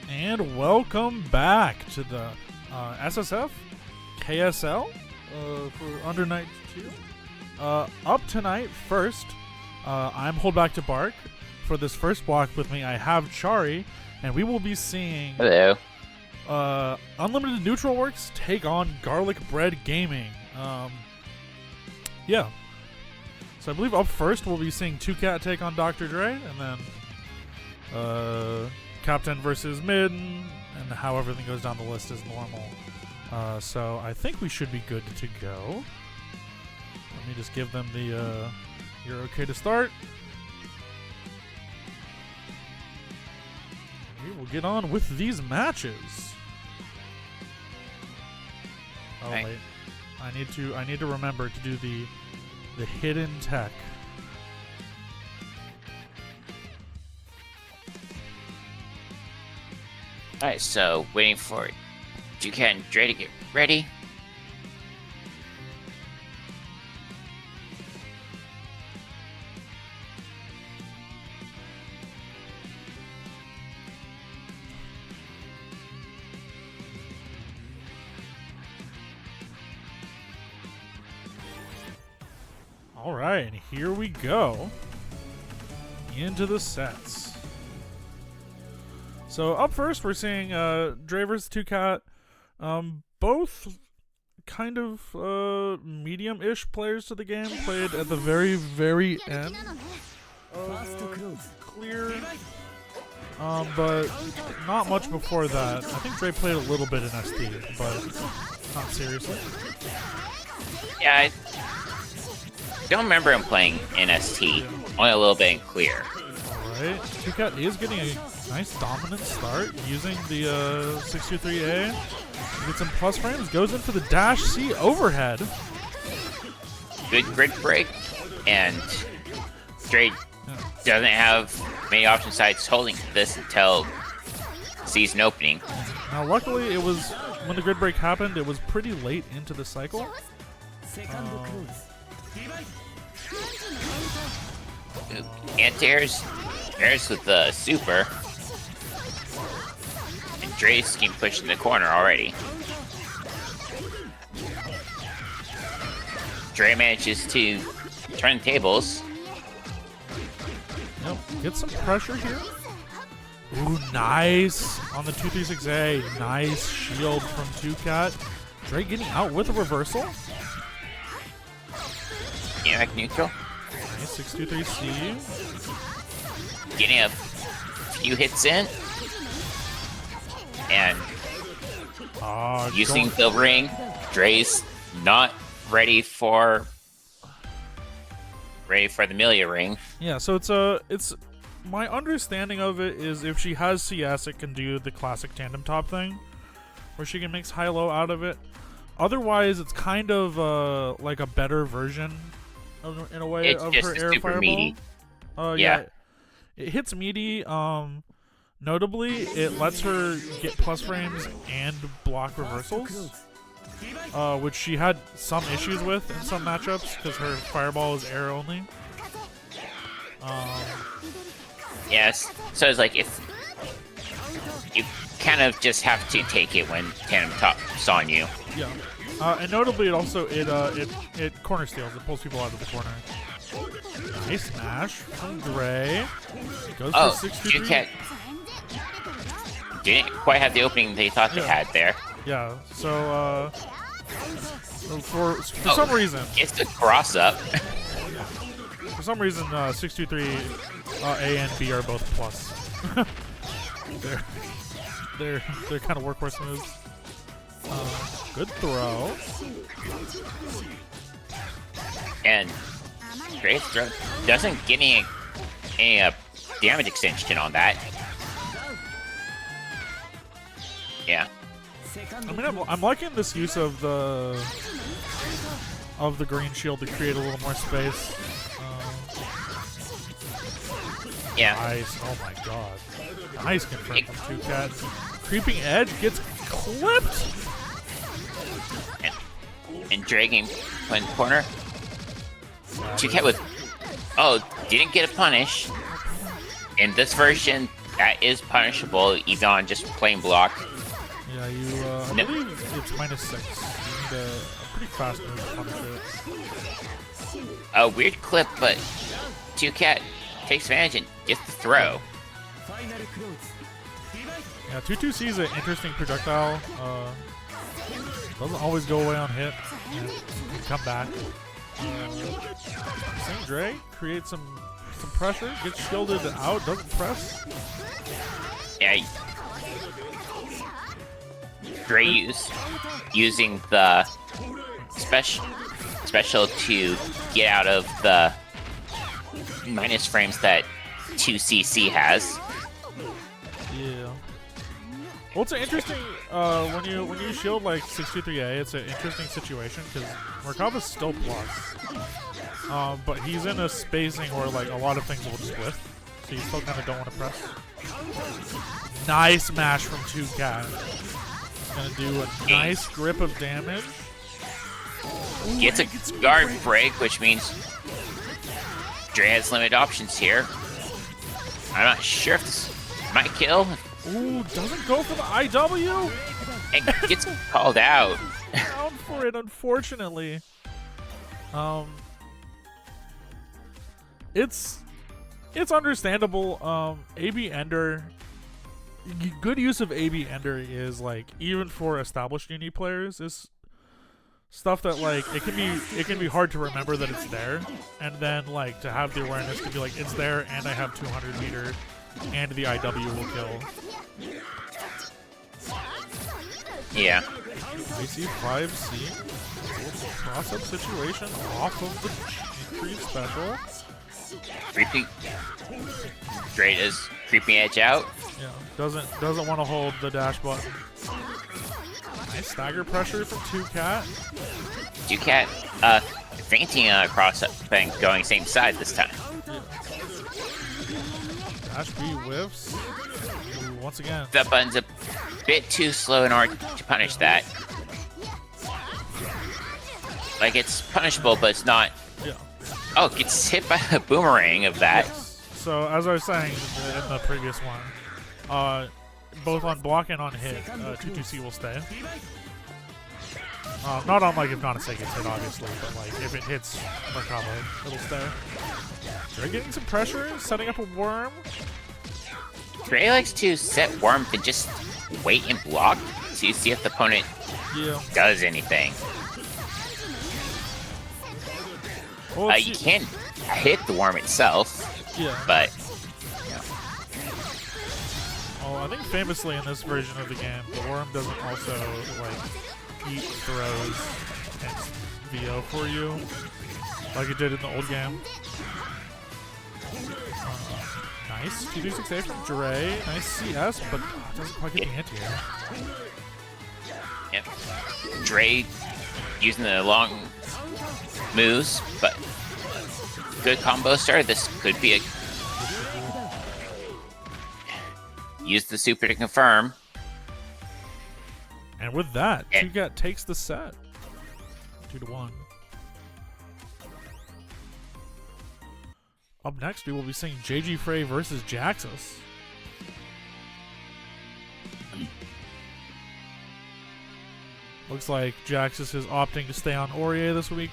And welcome back to the SSF KSL for Under Night 2. Up tonight, first, I'm Hold Back to Bark. For this first block with me, I have Chari, and we will be seeing Hello. Unlimited Neutral Works take on Garlic Bread Gaming. Yeah. So I believe up first we'll be seeing 2Cat take on Dr. Dre, and then Captain versus Mid, and how everything goes down the list is normal. So I think we should be good to go. Let me just give them the you're okay to start. We will get on with these matches. Oh Right. wait, I need to remember to do the hidden tech. Alright, so waiting for Jucat and Dre to get ready. All right, and here we go into the sets. So up first, we're seeing Dre versus 2Cat, both kind of medium-ish players to the game, played at the very, very end of clear, but not much before that. I think Dre played a little bit in ST, but not seriously. Yeah, I don't remember him playing in ST, only a little bit in clear. Alright, 2Cat is getting a nice dominant start using the 623A. Gets some plus frames, goes in for the dash C overhead. Good grid break, and Dre doesn't have many option sides holding this until season opening. Now luckily it was, when the grid break happened, it was pretty late into the cycle. Anti-airs with the super. And Dre's getting pushed in the corner already. Dre manages to turn tables. Yep, get some pressure here. Ooh, nice on the 236A. Nice shield from 2Cat. Dre getting out with a reversal. Yeah, neutral. Nice 623C. Getting a few hits in. And using the ring. Dre's not ready for the Milia ring. Yeah, so it's my understanding of it is if she has CS, it can do the classic tandem top thing, where she can mix high-low out of it. Otherwise, it's kind of like a better version, in a way, it's of just her a air super fireball. meaty. Yeah, it hits meaty. Notably, it lets her get plus frames and block reversals, which she had some issues with in some matchups because her fireball is air only. Yes. So it's like if you kind of just have to take it when tandem top's on you. Yeah. And notably, it also it corner steals. It pulls people out of the corner. Nice smash from Dre. Goes for 623. Jucat didn't quite have the opening they thought they had there. Yeah. So for some reason, It's the cross up. for some reason, 623 A and B are both plus. they're kind of workhorse moves. Good throw. And Dre's throw doesn't get any damage extension on that. Yeah. I mean, I'm liking this use of the green shield to create a little more space. Yeah. Nice. Oh my god. Nice confirm from 2Cat. Creeping Edge gets clipped. And Dre getting put in the corner. Jucat with didn't get a punish. In this version, That is punishable, even on just plain block. Yeah, you, I believe it's -6. You need a pretty fast move to punish it. A weird clip, but 2Cat takes advantage and gets the throw. Yeah, 2-2C is an interesting projectile. Doesn't always go away on hit. And can come back. St. Dre creates some pressure, gets shielded out, doesn't press. Yeah. Dre using the special to get out of the minus frames that 2CC has. Yeah. Well, it's an interesting when you shield like 623A, it's an interesting situation because Merkava's still plus, but he's in a spacing where like a lot of things will just whiff, so you still kind of don't want to press. Nice mash from 2Cat. Gonna do a nice grip of damage. Ooh, gets a guard break, which means Dre has limited options here. I'm not sure if this might kill. Ooh, doesn't go for the IW? And gets called out. Down for it, unfortunately. It's understandable. AB Ender, good use of AB Ender is like, even for established uni players, is stuff that like it can be hard to remember that it's there, and then like to have the awareness to be like it's there and I have 200 meter and the IW will kill. Yeah. IC5C cross-up situation off of the creep special. Creeping. Dre is creeping edge out. Yeah, doesn't want to hold the dash button. Nice stagger pressure from 2Cat. 2Cat fainting across and going same side this time. Yeah. Dash B whiffs. Ooh, once again. That button's a bit too slow in order to punish that. Like, it's punishable, but it's not. Yeah. Oh, gets hit by the boomerang of that. Yes. So, as I was saying in the previous one, both on block and on hit, 2-2C will stay. Not on, like, if Nanase gets hit, obviously, but, like, if it hits Merkava, it'll stay. Dre getting some pressure, setting up a worm. Dre likes to set worms and just wait and block to see if the opponent does anything. Well, You can't hit the worm itself, but... Oh, I think famously in this version of the game, the worm doesn't also, like, eat throws and VO for you, like it did in the old game. Nice 2-6A from Dre. Nice CS, but doesn't quite get the anti-air. Yep. Dre using the long moves, but good combo start. This could be a... Use the super to confirm. And with that, 2Cat takes the set. 2-1. Up next, we will be seeing JG Frey versus Jaxus. Looks like Jaxus is opting to stay on Aurier this week.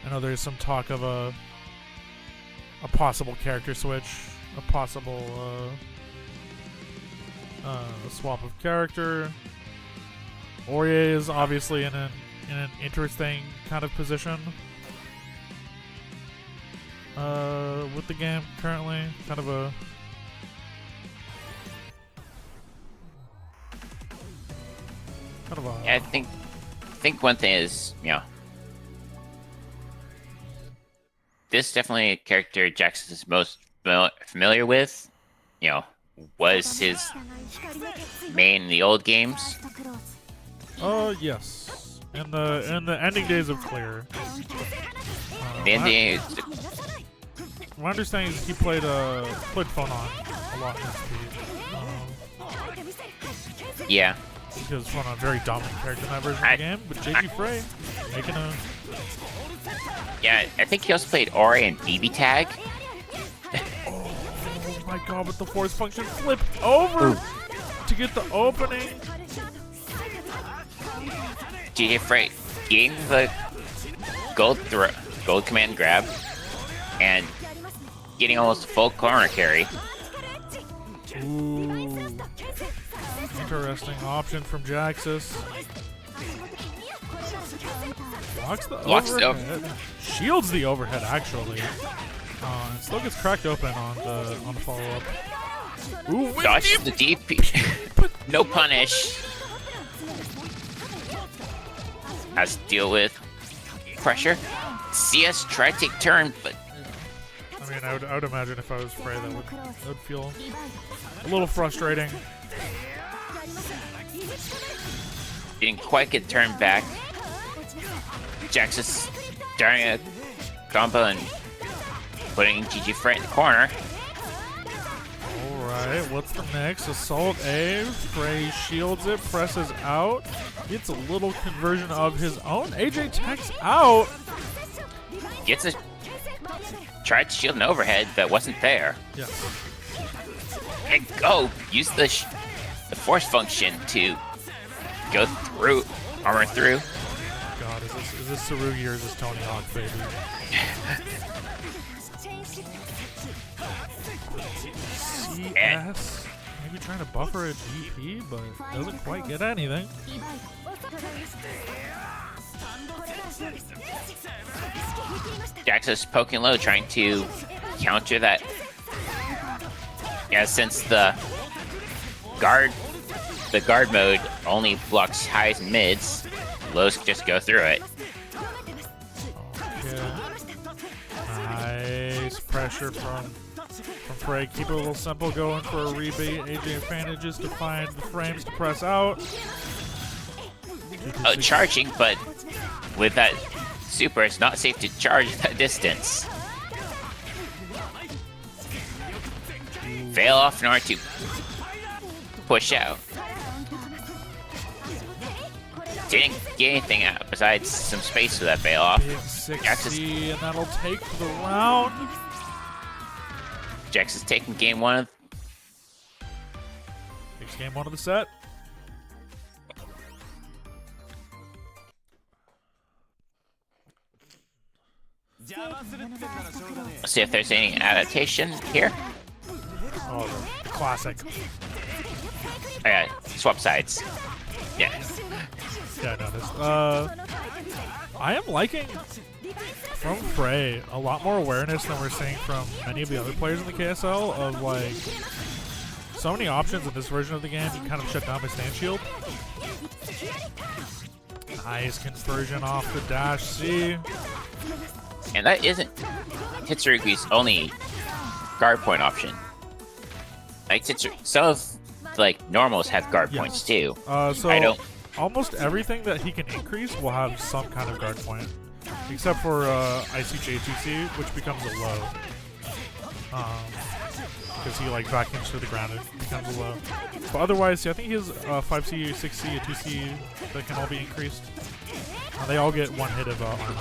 I know there's some talk of a possible character switch, a possible swap of character. Aurier is obviously in an interesting kind of position with the game currently. Kind of a Yeah, I think one thing is, you know, this is definitely a character Jaxus is most familiar with. You know, was his main in the old games. Yes. In the ending days of Clear. My understanding is he played Phonon a lot in SP. Yeah. Because Phonon very dominant character in that version of the game, but JG Frey making a... Yeah, I think he also played Ori and BB Tag. Oh my god, but the force function flipped over to get the opening. GJ Freight getting the gold command grab and getting almost a full corner carry. Ooh. Interesting option from Jaxus. Blocks the overhead. Shields the overhead, actually. And still gets cracked open on the follow-up. Ooh, Dodges the DP. No punish. Has to deal with pressure. CS tried to take turn, but I mean, I would imagine if I was Frey, that would feel a little frustrating. didn't quite get turned back. Jaxus starting a combo and putting GG Freight in the corner. Alright, what's the next? Assault A. Frey shields it, presses out. Gets a little conversion of his own. AJ techs out. Gets a... Tried to shield an overhead that wasn't there. Yes. And go! Use the force function to go through, armor through. God, is this Tsurugi or is this Tony Hawk, baby? CS? Maybe trying to buffer a GP, but doesn't quite get anything. Jaxus poking low, trying to counter that. Yeah, since the guard mode only blocks highs and mids, lows can just go through it. Okay. Nice pressure from Frey. Keep it a little simple, going for a rebate. AJ manages to find the frames to press out. Charging, but with that super, it's not safe to charge that distance. Fail off in order to push out. Didn't get anything out besides some space for that fail off. Big 6C, and that'll take the round. Jax is taking game one. Takes game one of the set. Let's see if there's any adaptation here. Oh, the classic. Oh, yeah, swap sides. Yeah. Yeah, I noticed. I am liking, from Frey, a lot more awareness than we're seeing from many of the other players in the KSL of, like, so many options in this version of the game. You can kind of shut down my stand shield. Nice conversion off the dash C. And that isn't Hitsurugi's only guard point option. Like, some of, like, normals have guard points too. So almost everything that he can increase will have some kind of guard point. Except for ICJ2C, which becomes a low. Because he, like, vacuums to the ground and becomes a low. But otherwise, I think he has a 5C, a 6C, a 2C that can all be increased. They all get one hit of armor.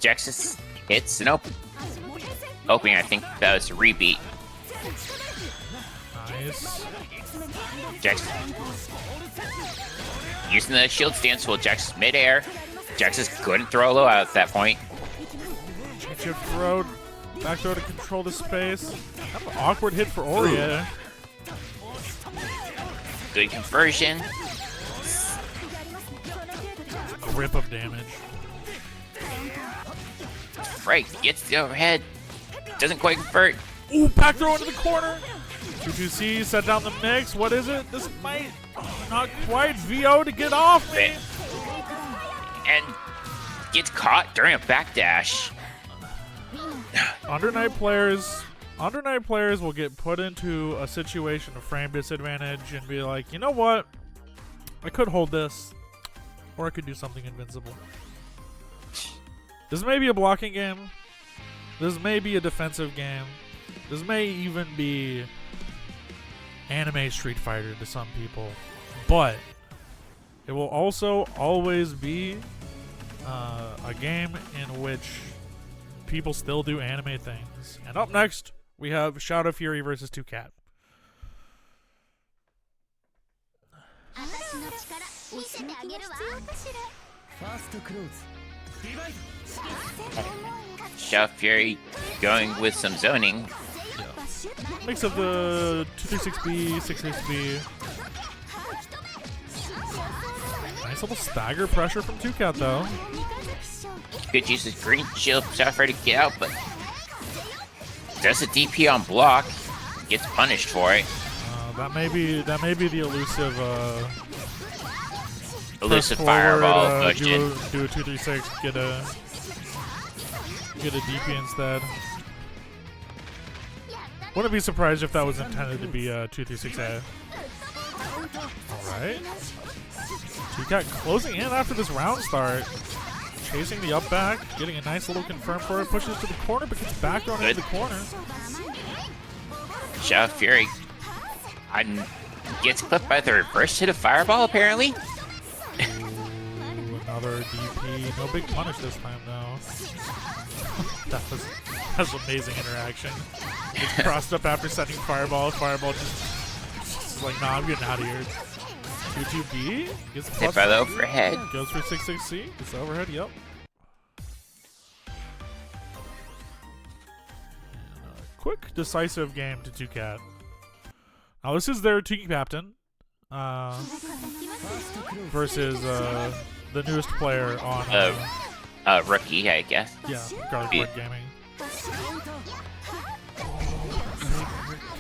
Jaxus hits an opening, I think that was a rebeat. Nice. Jaxus using the shield stance while Jaxus midair. Jaxus couldn't throw low out at that point. Chip throw, back throw to control the space. Kind of an awkward hit for Oria. Good conversion. Grip of damage. Frey gets the overhead. Doesn't quite convert. Ooh, back throw into the corner. 2-2C, set down the mix. What is it? This might not quite VO to get off me. And gets caught during a backdash. Under Night players will get put into a situation of frame disadvantage and be like, you know what? I could hold this, or I could do something invincible. This may be a blocking game. This may be a defensive game. This may even be anime Street Fighter to some people. But it will also always be a game in which people still do anime things. And up next, we have Shadow Fury versus 2Cat. Shadow Fury going with some zoning. Mix of the 236B, 66B. Nice little stagger pressure from 2Cat though. Could use his green shield Sapphire to get out, but does a DP on block. Gets punished for it. That may be the elusive fireball motion. Do a 236, get a DP instead. Wouldn't be surprised if that was intended to be a 236A. Alright. 2Cat closing in after this round start. Chasing the up back, getting a nice little confirm for it, pushes to the corner, but gets back on into the corner. Shadow Fury gets clipped by the reverse hit of Fireball, apparently. Ooh, another DP. No big punish this time, though. That's amazing interaction. Gets crossed up after setting Fireball. Fireball just like, nah, I'm getting out of here. 2-2B. Gets hit by the overhead. Goes for 6-6C. Gets the overhead, yep. Quick, decisive game to 2Cat. Now this is their team captain versus the newest player on rookie, I guess. Yeah, Guardboard Gaming. Kind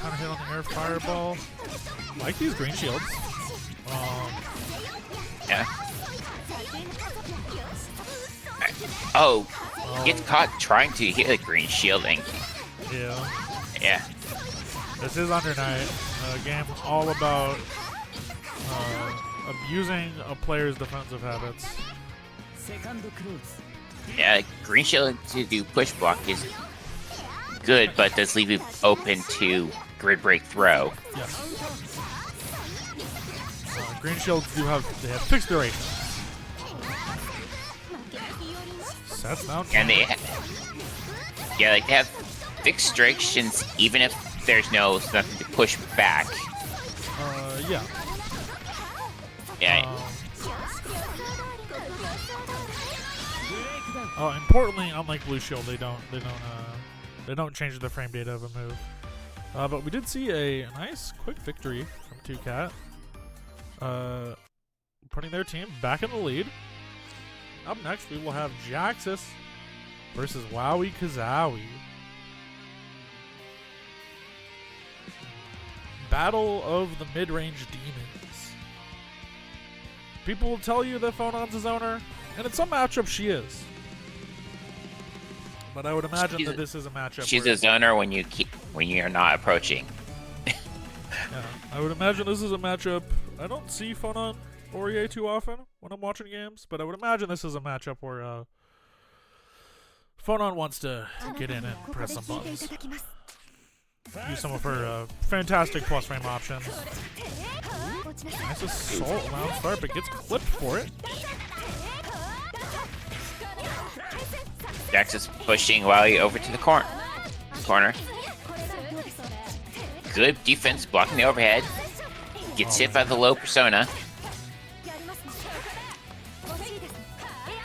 of hit on the air fireball. Like these green shields. Yeah. Oh, gets caught trying to hit a green shielding. Yeah. Yeah. This is Under Night. A game all about abusing a player's defensive habits. Yeah, green shield to do push block is good, but does leave you open to grid break throw. Yes. Green shields they have fixed duration. Sets down. And they have fixed durations even if there's nothing to push back. Yeah. Yeah. Importantly, unlike Blue Shield, they don't change the frame data of a move. But we did see a nice quick victory from 2Cat. Putting their team back in the lead. Up next, we will have Jaxus versus Wowie Kazowie. Battle of the mid-range demons. People will tell you that Phonon's a zoner, and in some matchups she is. But I would imagine that this is a matchup. She's a zoner when you're not approaching. Yeah, I would imagine this is a matchup. I don't see Phonon or EA too often when I'm watching games, but I would imagine this is a matchup where Phonon wants to get in and press some buttons. Use some of her fantastic plus frame options. Nice assault round start, but gets clipped for it. Jax is pushing Wowie over to the corner. Good defense, blocking the overhead. Gets hit by the low persona.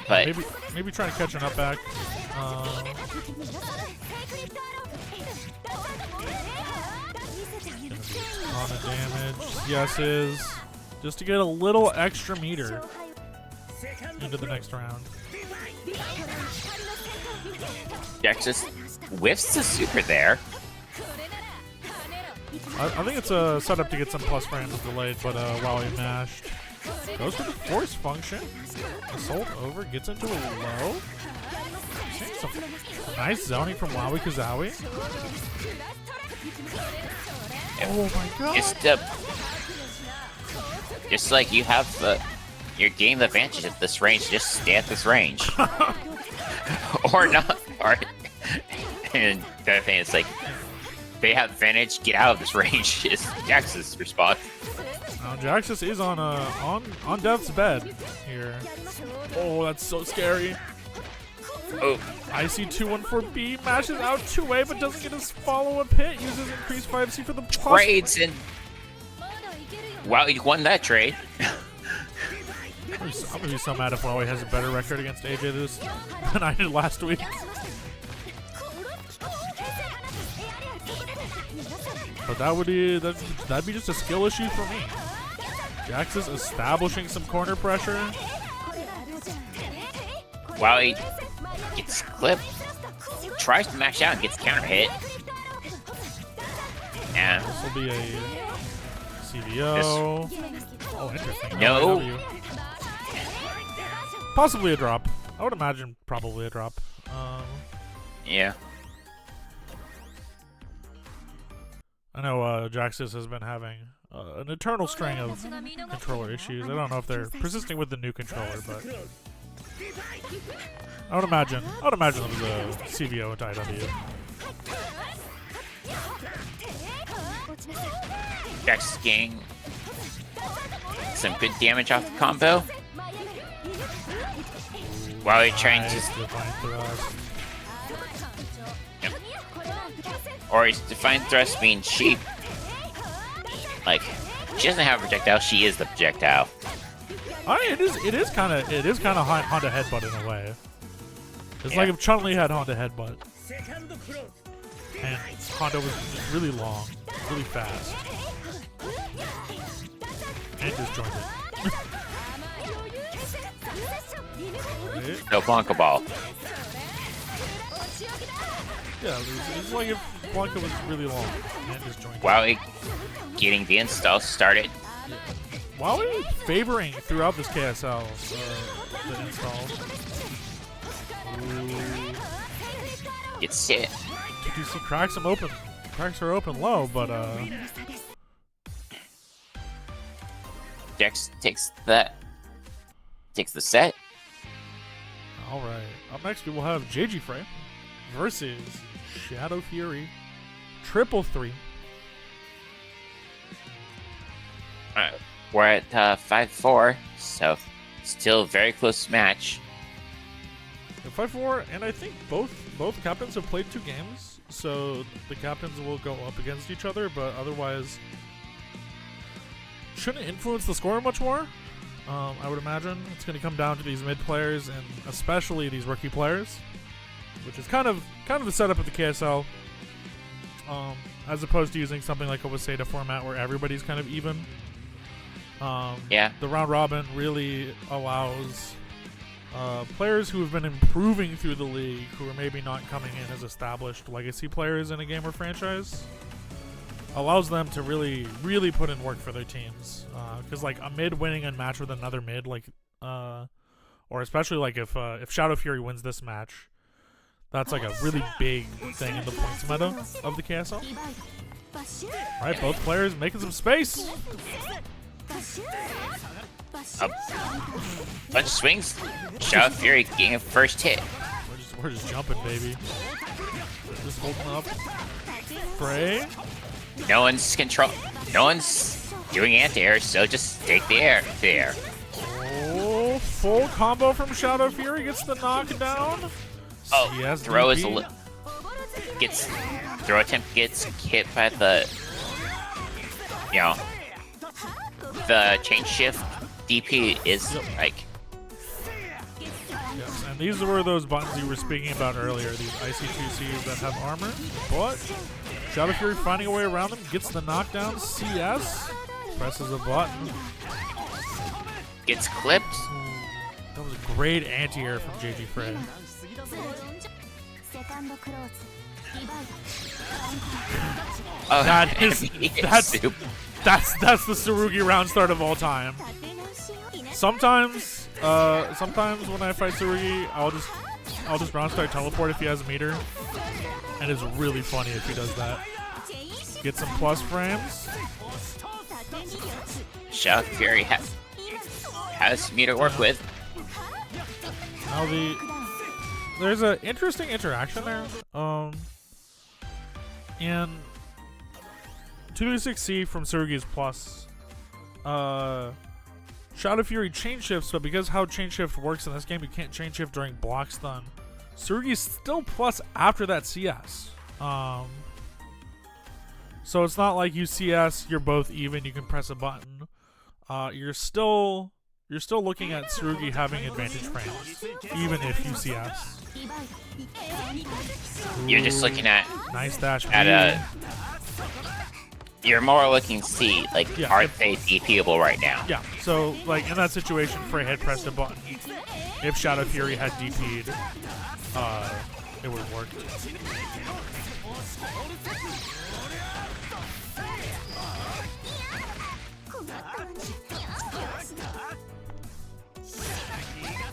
But maybe trying to catch an up back. On the damage, yeses, just to get a little extra meter into the next round. Jax just whiffs the super there. I think it's a setup to get some plus frames delayed, but while he mashed. Goes for the force function. Assault over, gets into a low. Seeing some nice zoning from Wowie Kazowie. Oh my god. Just like you have your game advantage at this range, just stay at this range. Or not. And the other thing is like, they have advantage, get out of this range is Jax's response. Now Jaxus is on death's bed here. Oh, that's so scary. Oh, IC214B mashes out 2A but doesn't get his follow-up hit. Uses increased 5C for the plus. trades and wow, you won that trade. I'm gonna be so mad if Huawei has a better record against AJ this than I did last week. But that'd be just a skill issue for me. Jax is establishing some corner pressure. Wow, he gets clipped. Tries to mash out and gets counter hit. And This will be a CVO. Oh, interesting. No. LIW. Possibly a drop. I would imagine probably a drop. yeah. I know Jaxis has been having an eternal string of controller issues. I don't know if they're persisting with the new controller, but I would imagine it was a CVO into IW. Jax getting some good damage off the combo. While he's trying Nice to, divine thrust. or his Define Thrust means she, like, she doesn't have a projectile, she is the projectile. It is kind of Honda Headbutt in a way. It's Yeah. like if Chun-Li had Honda Headbutt, and Honda was just really long, really fast, and disjointed. Right? No Blanca Ball. Yeah, it's like if Blanca was really long and disjointed. While he getting the install started. While we favoring throughout this KSL, the install. Ooh. Gets hit. You see cracks them open. Cracks are open low, but Jax takes the set. alright. Up next we will have JG Frey versus Shadow Fury. 3-3. We're at 5-4, so still a very close match. 5-4, and I think both captains have played 2 games, so the captains will go up against each other, but otherwise shouldn't influence the score much more. I would imagine it's going to come down to these mid players and especially these rookie players, which is kind of the setup of the KSL, as opposed to using something like a Waseda format where everybody's kind of even. Yeah. The round robin really allows players who have been improving through the league, who are maybe not coming in as established legacy players in a game or franchise, allows them to really, really put in work for their teams. Because like a mid winning a match with another mid, like, or especially like if Shadow Fury wins this match, that's like a really big thing in the points meta of the KSL. All right, both players making some space. A bunch of swings. Shadow Fury getting a first hit. We're just jumping, baby. Just holding up. Frey. No one's doing anti-air, so just take the air. Oh, full combo from Shadow Fury gets the knockdown. Oh, CS throw is DP. throw attempt gets hit by the, the chain shift DP is like. Yes, and these were those buttons you were speaking about earlier, these IC2Cs that have armor. But Shadow Fury finding a way around them, gets the knockdown. CS presses a button. Gets clipped. That was a great anti-air from JG Frey. Oh, That is that's the Tsurugi round start of all time. Sometimes when I fight Tsurugi, I'll just round start teleport if he has a meter, and it's really funny if he does that. Get some plus frames. Shadow Fury has me to work with. Now there's an interesting interaction there. In 226C from Tsurugi's plus, Shadow Fury chain shifts, but because how chain shift works in this game, you can't chain shift during block stun. Tsurugi's still plus after that CS. So it's not like you CS, you're both even, you can press a button. You're still looking at Tsurugi having advantage frames, even if you CS. You're just looking at nice dash. You're more looking to see, like, Yeah, are they DPable right now? Yeah, so like in that situation, Frey had pressed a button. If Shadow Fury had DP'd, it would have worked.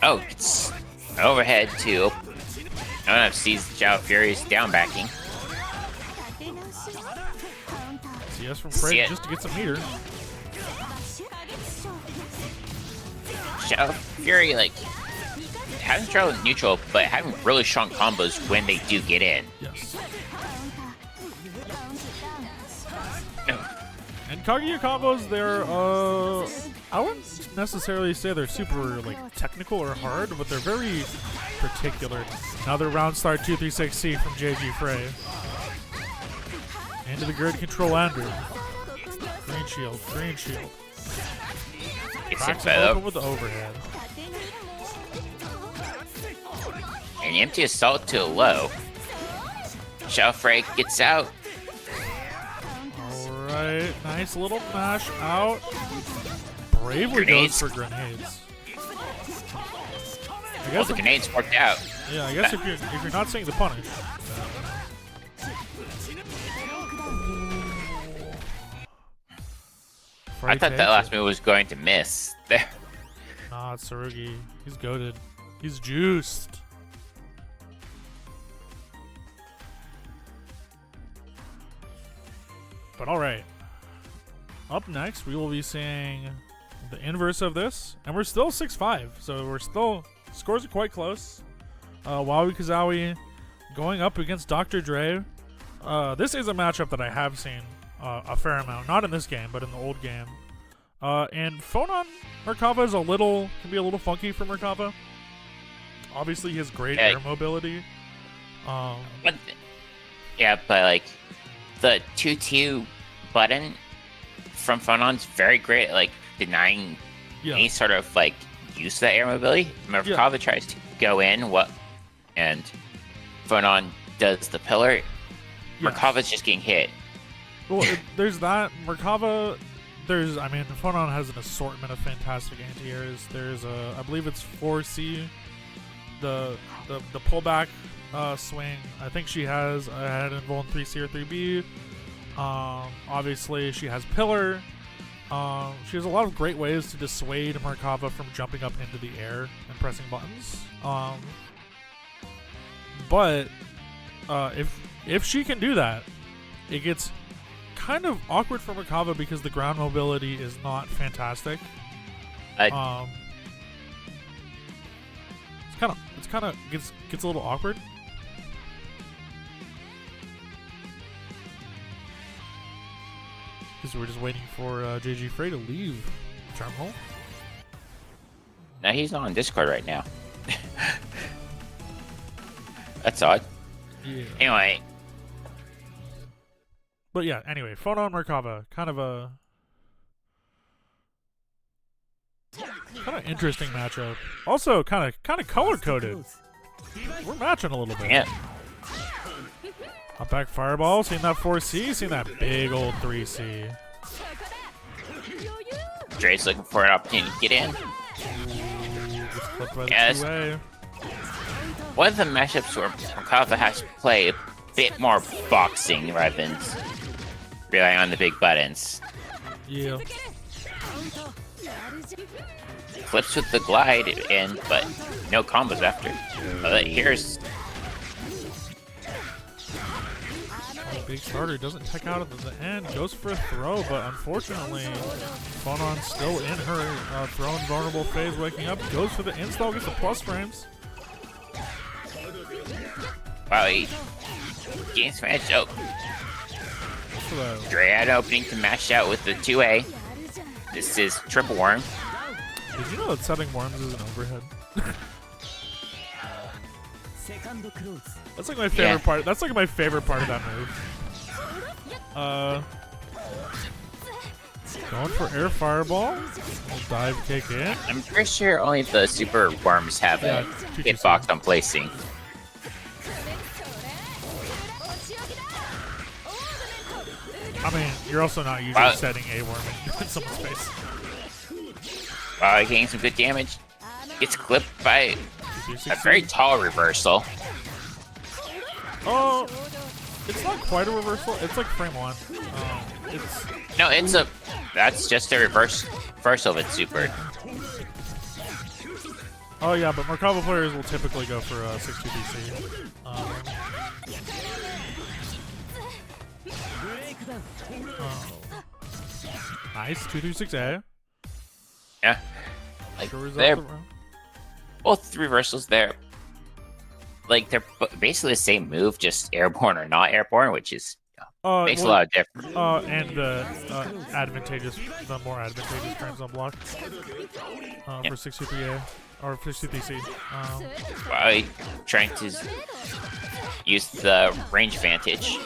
Oh, it's overhead too. I don't know if sees Shadow Fury's down backing. CS from Frey just to get some meter. Shadow Fury, like, having trouble with neutral, but having really strong combos when they do get in. Yes. And Kaguya combos, they're, I wouldn't necessarily say they're super, like, technical or hard, but they're very particular. Another round start 236C from JG Frey. Into the grid control ender. Green shield, green shield. Cracks him open with the overhead. An empty assault to a low. Shadow Frey gets out. Alright, nice little mash out. Bravely Grenades. goes for grenades. I Well, guess the grenades worked out. yeah, I guess if you're not seeing the punish. I thought that last move was going to miss. There. Nah, it's Tsurugi. He's goated. He's juiced. But alright. Up next, we will be seeing the inverse of this. And we're still 6-5. So we're still... Scores are quite close. Wowie Kazawi going up against Dr. Dre. This is a matchup that I have seen a fair amount. Not in this game, but in the old game. And Phonon Merkava is can be a little funky for Merkava. Obviously, he has great air mobility. But like the 2-2 button from Phonon's very great at, like, denying any sort of, like, use of that air mobility. Merkava tries to go in and Phonon does the pillar. Merkava's just getting hit. Well, there's that. Merkava, Phonon has an assortment of fantastic anti-airs. There's I believe it's 4C, the pullback swing. I think she has a head invuln 3C or 3B. Obviously, she has pillar. She has a lot of great ways to dissuade Merkava from jumping up into the air and pressing buttons. But if she can do that, it gets kind of awkward for Merkava because the ground mobility is not fantastic. It's kind of gets a little awkward. Because we're just waiting for JG Frey to leave terminal. No, he's not on Discord right now. That's odd. Yeah. Anyway. But yeah, anyway, Phonon Merkava, kind of interesting matchup. Also, kind of color coded. We're matching a little bit. Yeah. Up back fireball, seeing that 4C, seeing that big old 3C. Dre's looking for an opportunity to get in. Gets clipped by the Yes. 2A. One of the matchups where Merkava has to play a bit more boxing rather than relying on the big buttons. Yeah. Flips with the glide in, but no combos after. Here's Big starter doesn't tech out at the end, goes for a throw, but unfortunately, Phonon's still in her throw invulnerable phase, waking up, goes for the install, gets the plus frames. wow, he gains some edge. Oh, Dre had an opening to mash out with the 2A. This is triple worm. Did you know that setting worms is an overhead? That's like my favorite part. That's like my favorite part of that move. Going for air fireball. Dive kick in. I'm pretty sure only the super worms have a hitbox on placing. I mean, you're also not usually setting a worm in someone's face. Wow, getting some good damage. Gets clipped by a very tall reversal. Oh, it's not quite a reversal. It's like frame one. That's just a reversal of its super. Oh yeah, but Merkava players will typically go for 6-2 DC. Nice 2-2-6A. Yeah, like they're both reversals there. Like they're basically the same move, just airborne or not airborne, which is makes a lot of difference. And the more advantageous frames on block for 6-2-3A or 6-2-DC. While trying to use the range advantage.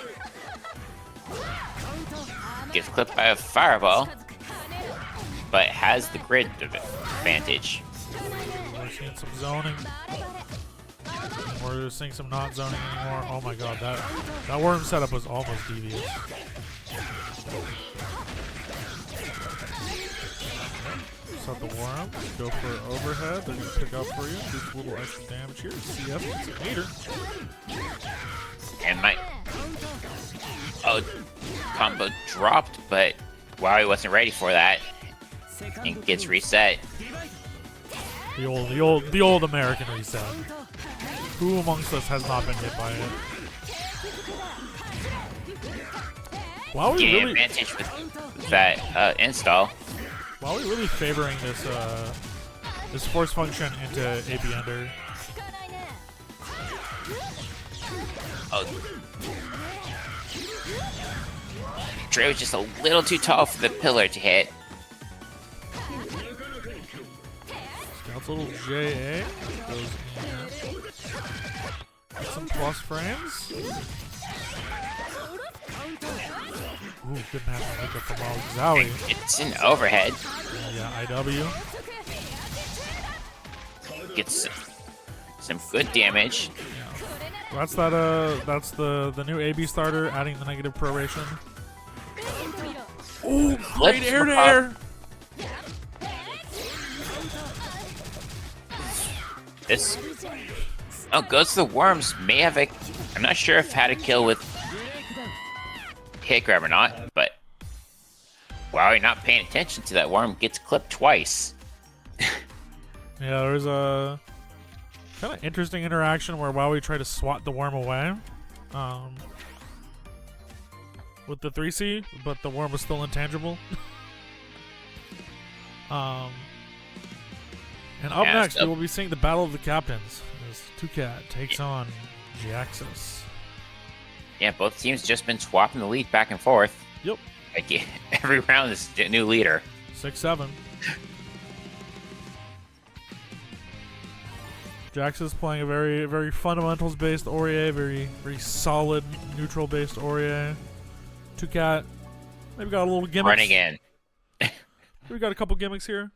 Gets clipped by a fireball, but has the grid advantage. We're seeing some zoning. We're seeing some not zoning anymore. Oh my god, that worm setup was almost devious. Set the worm, go for overhead, they're gonna pick up for you, do a little extra damage here. CF gets a meter. And my combo dropped, but Wowie wasn't ready for that. And gets reset. The old American reset. Who amongst us has not been hit by it? Wowie Getting really advantage with that install. Wowie really favoring this force function into AB Ender. Dre was just a little too tall for the pillar to hit. Scout's little JA goes in. Get some plus frames. Ooh, good match makeup from Zowie. It's an overhead. Yeah, IW. Gets some good damage. Yeah. That's the new AB starter, adding the negative proration. Ooh, great air to air. This goes to the worms. May have I'm not sure if had a kill with hit grab or not, but wow, you're not paying attention to that worm. Gets clipped twice. Yeah, there's a kind of interesting interaction where Wowie tried to swat the worm away with the 3C, but the worm was still intangible. And up next, we will be seeing the Battle of the Captains as 2Cat takes on Jaxus. Yeah, both teams just been swapping the lead back and forth. Yep. Like every round is a new leader. 6-7. Jaxus playing a very, very fundamentals-based Aurier, very, very solid neutral-based Aurier. 2Cat maybe got a little gimmicks. Running in. We got a couple gimmicks here.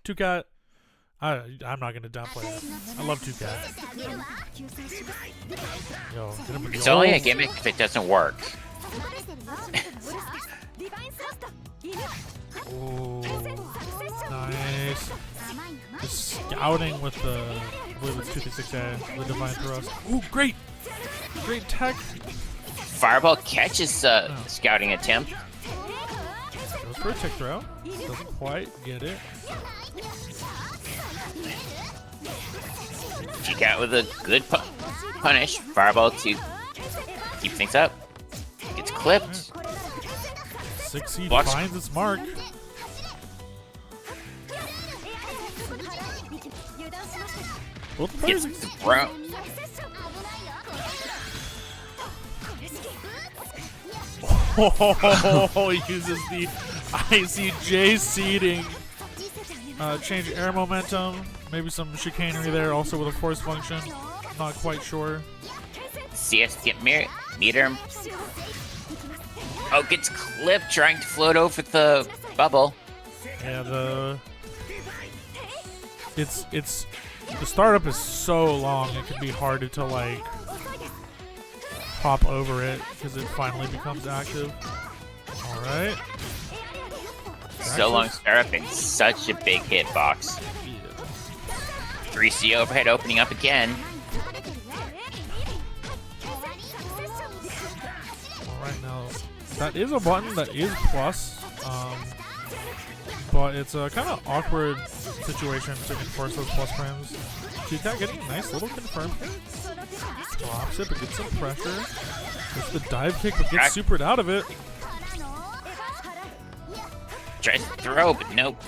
2Cat. I'm not gonna downplay it. I love 2Cat. Yo, get him with It's the only a gimmick if it doesn't work. Oh, nice. Just scouting with the, I believe it's 236A, the Divine Thrust. Ooh, great! Great tech. Fireball catches scouting attempt. Goes for a tick throw. Doesn't quite get it. She got with a good punish. Fireball to keep things up. Gets clipped. 6C Blocks. finds its mark. Both players Gets thrown. Oh, he uses the ICJ seeding. Change air momentum. Maybe some chicanery there, also with a force function. not quite sure. CS get meter him. Oh, gets clipped trying to float over the bubble. Yeah, the startup is so long it can be hard to like hop over it because it finally becomes active. All right. So long startup and such a big hitbox. Yeah. 3C overhead opening up again. All right, now that is a button that is plus, but it's a kind of awkward situation to enforce those plus frames. Two-Cat getting a nice little confirm hit. Drops it, but gets some pressure. Gets the dive kick, but gets supered out of it. Tries to throw, but nope.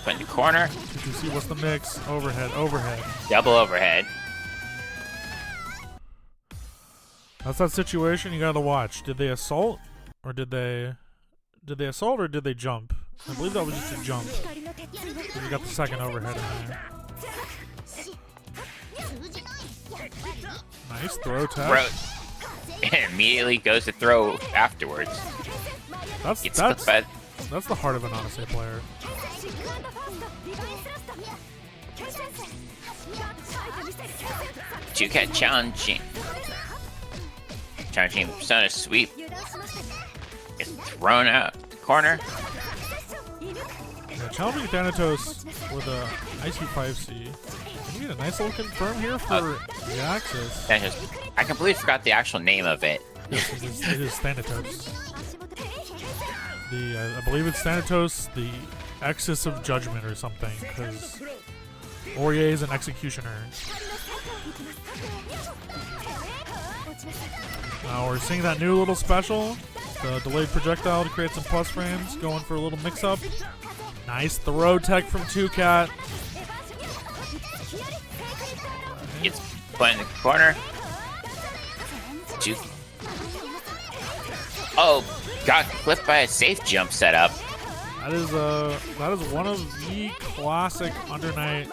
Put in the corner. Did you see what's the mix? Overhead, overhead. Double overhead. That's that situation you gotta watch. Did they assault, or did they assault, or did they jump? I believe that was just a jump. So you got the second overhead in there. Nice throw test. Immediately goes to throw afterwards. That's the heart of an Odyssey player. Two-Cat challenging Persona sweep. Gets thrown out the corner. Yeah, challenging Thanatos with a icy 5C. You get a nice little confirm here for the Axis. I completely forgot the actual name of it. Yes, it is Thanatos. I believe it's Thanatos, the Axis of Judgment or something, because Aurier is an executioner. Now we're seeing that new little special, the delayed projectile to create some plus frames, going for a little mix-up. Nice throw tech from Two-Cat. Gets put in the corner. Oh, got clipped by a safe jump setup. That is one of the classic Under Night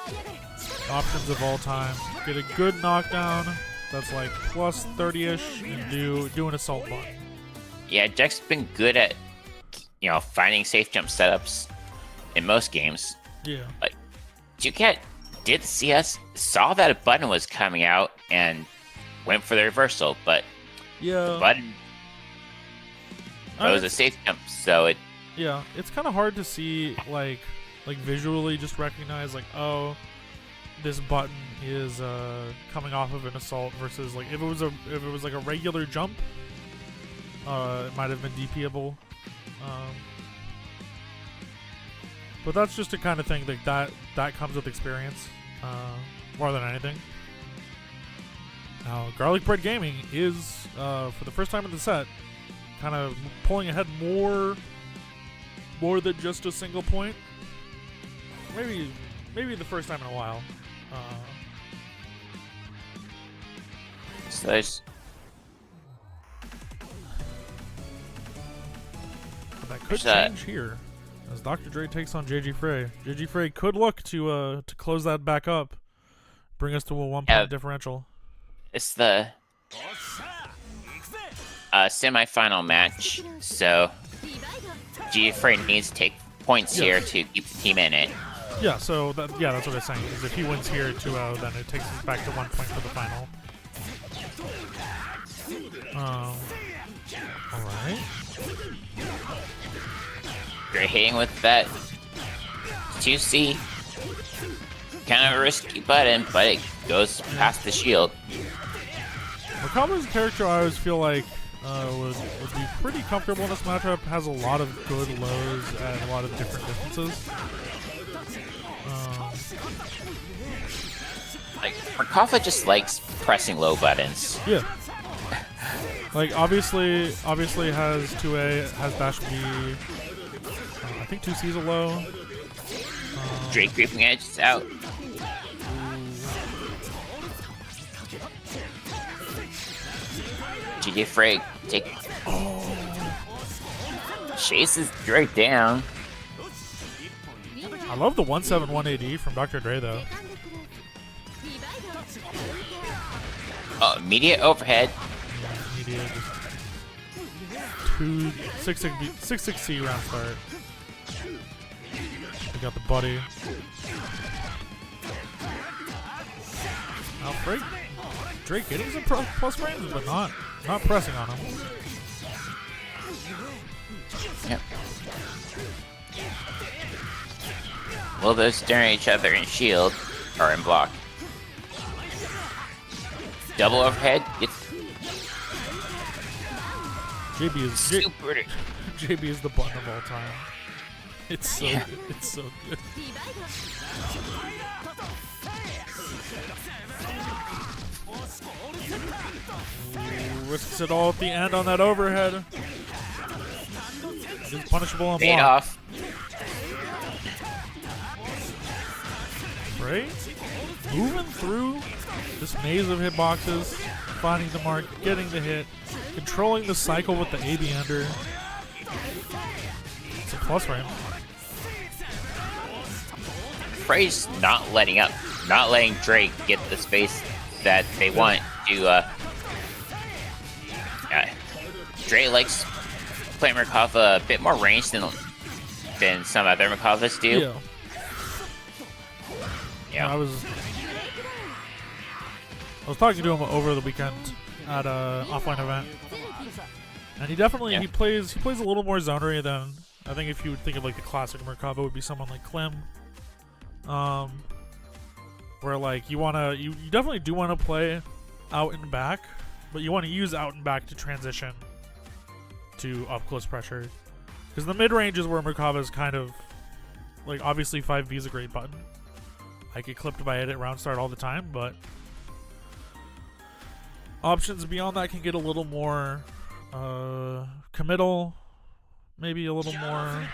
options of all time. Get a good knockdown that's like plus 30-ish and do an assault button. Yeah, Jack's been good at finding safe jump setups in most games. Yeah. Like Two-Cat did CS, saw that a button was coming out and went for the reversal, but the button was a safe jump, so it. Yeah, it's kind of hard to see like visually just recognize like, oh, this button is coming off of an assault versus like if it was like a regular jump, it might have been DPable. But that's just the kind of thing that comes with experience, more than anything. Now, Garlic Bread Gaming is, for the first time in the set, kind of pulling ahead more than just a single point. Maybe the first time in a while. So there's. But that could change here, as Dr. Dre takes on JG Frey. JG Frey could look to close that back up, bring us to a 1-point differential. It's the semi-final match, so JG Frey needs to take points here to keep the team in it. Yeah, so that's what I'm saying. Is if he wins here 2-0, then it takes us back to 1 point for the final. All right. Great hitting with that 2C. Kind of a risky button, but it goes past the shield. Mercado's a character I always feel like would be pretty comfortable in this matchup. Has a lot of good lows at a lot of different distances. Like Merkava just likes pressing low buttons. Yeah. Like obviously has 2A, has dash B. I think 2C is a low. Drake creeping edge is out. JG Frey take. Chases Drake down. I love the 171 AD from Dr. Dre though. Immediate overhead. Immediate, just 6-6C round start. We got the buddy. Now Drake getting some plus frames, but not pressing on him. Yep. Well, they're staring at each other in shield or in block. Double overhead. JB is super. JB is the button of all time. It's so good. It's so good. Ooh, risks it all at the end on that overhead. It's punishable on Fade block. off. Right? Moving through this maze of hitboxes, finding the mark, getting the hit, controlling the cycle with the AB under. It's a plus frame. Frey's not letting up, not letting Drake get the space that they want to. Drake likes playing Merkava a bit more ranged than some other Merkavas do. Yeah. Yeah. I was talking to him over the weekend at a offline event, and he definitely he plays a little more zonery than I think if you would think of like the classic Merkava would be someone like Clem, where like you definitely do want to play out and back, but you want to use out and back to transition to up close pressure, because the mid range is where Merkava is kind of like obviously 5V is a great button. I get clipped by it at round start all the time, but options beyond that can get a little more committal, maybe a little more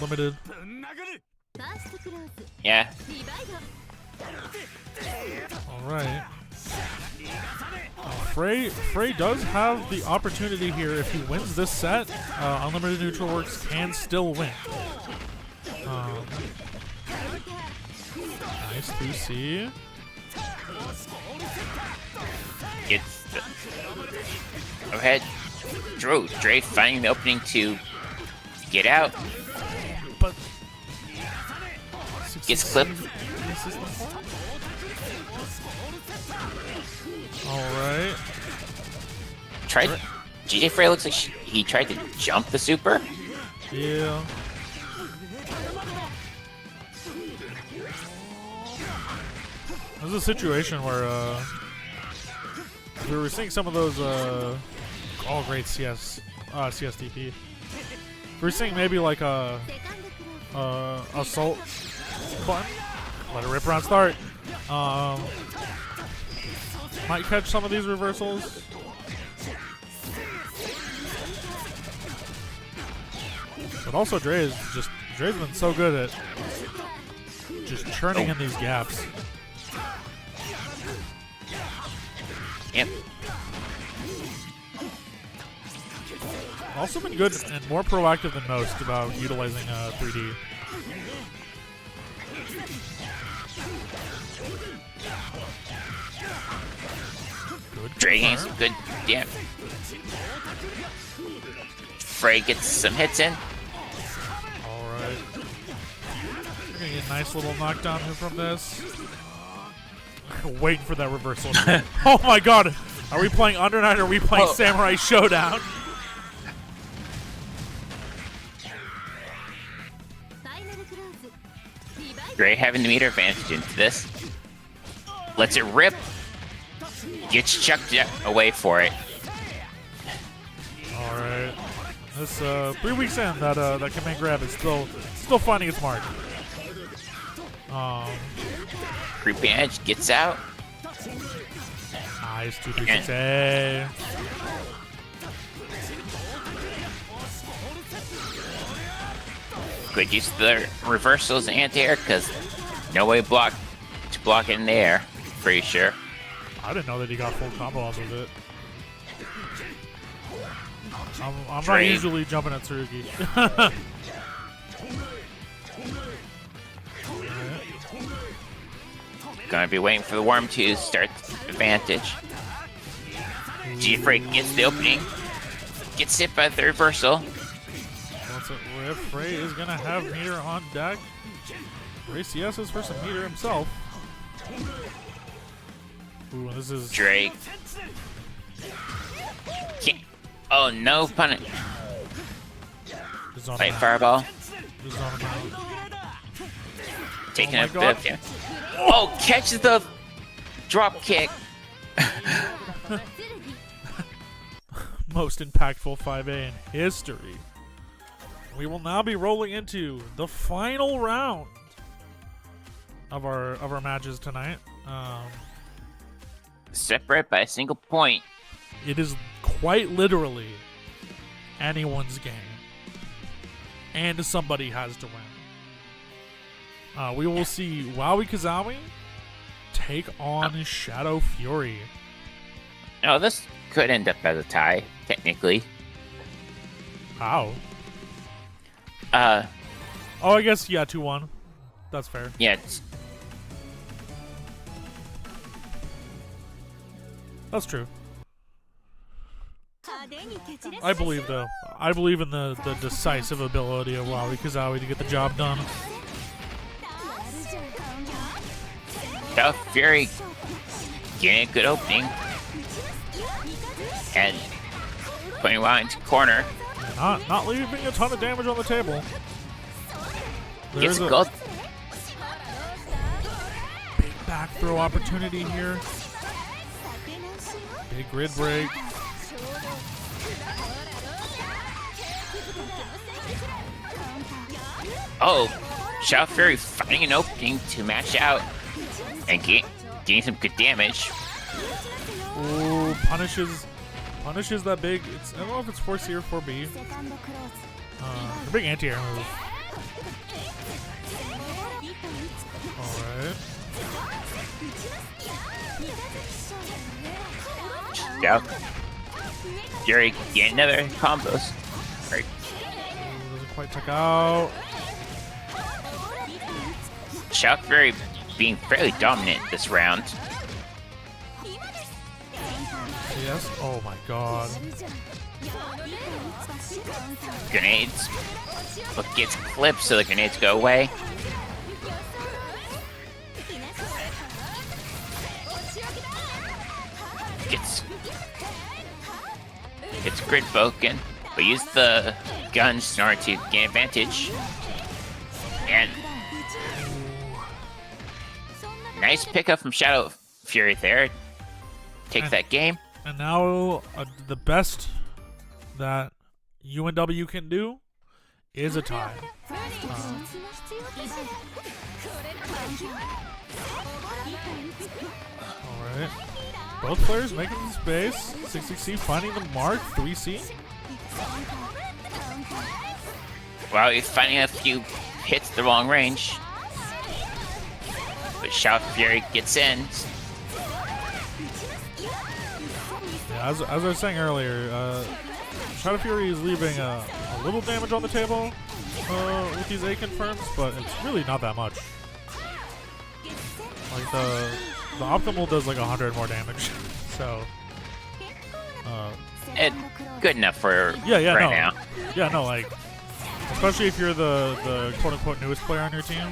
limited. Yeah. Alright. Frey does have the opportunity here. If he wins this set, Unlimited Neutral Works can still win. Nice 2C. Gets the overhead. Drake finding the opening to get out. But Gets clipped. Alright. GJ Frey looks like he tried to jump the super. Yeah. There's a situation where we were seeing some of those all great CSDP. We were seeing maybe like a assault button. Let it rip around start. Might catch some of these reversals. But also Dre's been so good at just churning in these gaps. Yep. Also been good and more proactive than most about utilizing 3D. Good. Dragging some good damn. Frey gets some hits in. Alright. We're gonna get a nice little knockdown here from this. Waiting for that reversal. Oh my god! Are we playing Under Night or are we playing Samurai Showdown? Dre having the meter advantage into this. Lets it rip. Gets chucked away for it. Alright. This 3 weeks in, that command grab is still finding its mark. Creepy Edge gets out. Nice 2-3-6-A. Good use of the reversals and anti-air because no way to block it in the air. Pretty sure. I didn't know that he got full combo off of it. I'm not usually jumping at Tsurugi. Gonna be waiting for the worm to start advantage. G-Freak gets the opening. Gets hit by the reversal. That's a rip. Frey is going to have meter on deck. Ray CS is for some meter himself. Ooh, this is... Drake. Can't. Oh, no punish. Fight Fireball. Taking a bit of damage. Oh, catches the drop kick. Most impactful 5A in history. We will now be rolling into the final round of our matches tonight. Separate by a single point. It is quite literally anyone's game, and somebody has to win. We will see Wowie Kazawi take on Shadow Fury. No, this could end up as a tie, technically. How? Oh, I guess, yeah, 2-1. That's fair. Yeah. That's true. I believe, though. I believe in the decisive ability of Wowie Kazawi to get the job done. Shadow Fury getting a good opening. And putting Wowie into corner. Not leaving a ton of damage on the table. Gets a gold. Big back throw opportunity here. Big grid break. Oh, Shadow Fury finding an opening to match out and getting some good damage. Ooh, punishes that big. I don't know if it's 4C or 4B. The big anti-air move. Alright. Yeah. Fury getting another combos. Right. Doesn't quite check out. Shadow Fury being fairly dominant this round. Yes. Oh my god. Grenades. But gets clipped so the grenades go away. Gets grid broken, but use the guns in order to gain advantage. And nice pickup from Shadow Fury there. Takes that game. And now the best that UNW can do is a tie. Alright. Both players making the space. 6C finding the mark. 3C. Wow, he's finding a few hits the wrong range. But Shadow Fury gets in. Yeah, as I was saying earlier, Shadow Fury is leaving a little damage on the table with these A confirms, but it's really not that much. Like the optimal does like 100 more damage, so good enough for yeah, right no. now. Yeah, no, like especially if you're the quote unquote newest player on your team.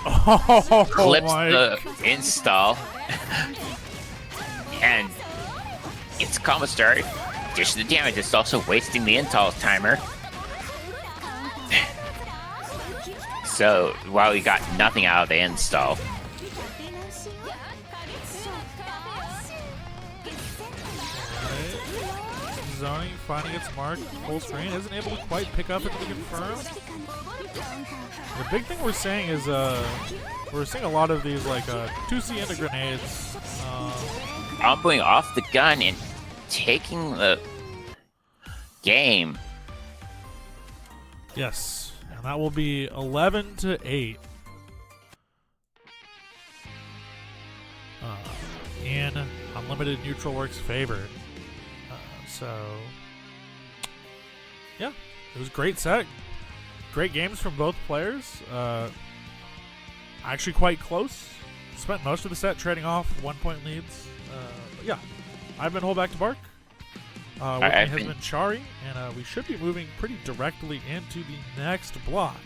Oh, Clips the install. And it's combo start. Dish the damage. It's also wasting the install timer. So, while we got nothing out of the install. Zoning, finding its mark, full screen, isn't able to quite pick up into the confirm. The big thing we're saying is we're seeing a lot of these like 2C into grenades. Comboing off the gun and taking the game. Yes, and that will be 11-8. In Unlimited Neutral Works' favor. So, yeah, it was a great set. Great games from both players. Actually quite close. spent most of the set trading off 1-point leads. But yeah, I've been Hold Back to Bark. With me has been Chari, and we should be moving pretty directly into the next block.